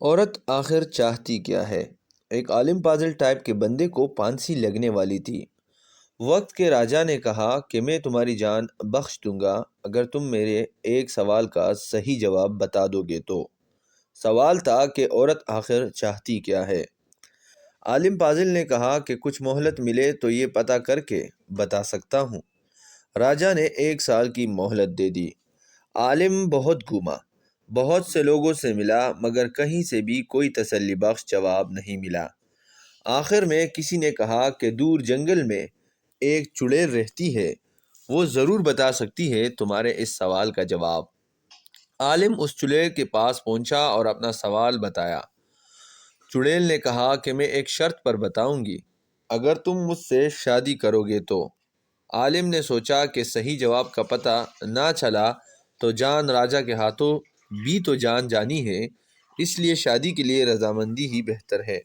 عورت آخر چاہتی کیا ہے؟ ایک عالم پازل ٹائپ کے بندے کو پھانسی لگنے والی تھی۔ وقت کے راجا نے کہا کہ میں تمہاری جان بخش دوں گا اگر تم میرے ایک سوال کا صحیح جواب بتا دو گے تو۔ سوال تھا کہ عورت آخر چاہتی کیا ہے؟ عالم پازل نے کہا کہ کچھ مہلت ملے تو یہ پتہ کر کے بتا سکتا ہوں۔ راجا نے 1 سال کی مہلت دے دی۔ عالم بہت گھوما، بہت سے لوگوں سے ملا، مگر کہیں سے بھی کوئی تسلی بخش جواب نہیں ملا۔ آخر میں کسی نے کہا کہ دور جنگل میں ایک چڑیل رہتی ہے، وہ ضرور بتا سکتی ہے تمہارے اس سوال کا جواب۔ عالم اس چڑیل کے پاس پہنچا اور اپنا سوال بتایا۔ چڑیل نے کہا کہ میں ایک شرط پر بتاؤں گی، اگر تم مجھ سے شادی کرو گے تو۔ عالم نے سوچا کہ صحیح جواب کا پتہ نہ چلا تو جان راجا کے ہاتھوں بھی تو جان جانی ہے، اس لیے شادی کے لیے رضامندی ہی بہتر ہے۔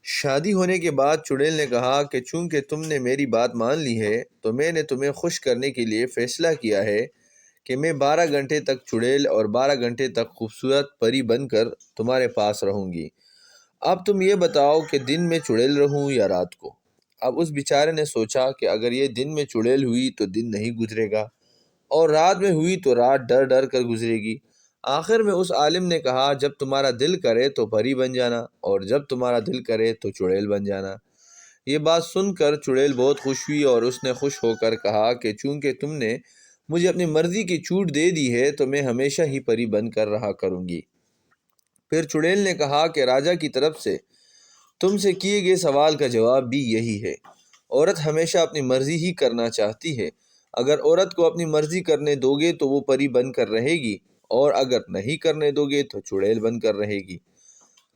شادی ہونے کے بعد چڑیل نے کہا کہ چونکہ تم نے میری بات مان لی ہے تو میں نے تمہیں خوش کرنے کے لیے فیصلہ کیا ہے کہ میں 12 گھنٹے تک چڑیل اور 12 گھنٹے تک خوبصورت پری بن کر تمہارے پاس رہوں گی۔ اب تم یہ بتاؤ کہ دن میں چڑیل رہوں یا رات کو۔ اب اس بیچارے نے سوچا کہ اگر یہ دن میں چڑیل ہوئی تو دن نہیں گزرے گا، اور رات میں ہوئی تو رات ڈر ڈر کر گزرے گی۔ آخر میں اس عالم نے کہا جب تمہارا دل کرے تو پری بن جانا، اور جب تمہارا دل کرے تو چڑیل بن جانا۔ یہ بات سن کر چڑیل بہت خوش ہوئی اور اس نے خوش ہو کر کہا کہ چونکہ تم نے مجھے اپنی مرضی کی چھوٹ دے دی ہے تو میں ہمیشہ ہی پری بن کر رہا کروں گی۔ پھر چڑیل نے کہا کہ راجا کی طرف سے تم سے کیے گئے سوال کا جواب بھی یہی ہے۔ عورت ہمیشہ اپنی مرضی ہی کرنا چاہتی ہے۔ اگر عورت کو اپنی مرضی کرنے دو گے تو وہ پری بن کر رہے گی، اور اگر نہیں کرنے دو گے تو چڑیل بن کر رہے گی۔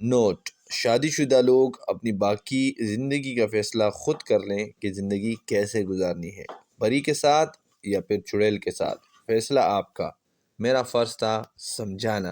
نوٹ: شادی شدہ لوگ اپنی باقی زندگی کا فیصلہ خود کر لیں کہ زندگی کیسے گزارنی ہے، پری کے ساتھ یا پھر چڑیل کے ساتھ۔ فیصلہ آپ کا، میرا فرض تھا سمجھانا۔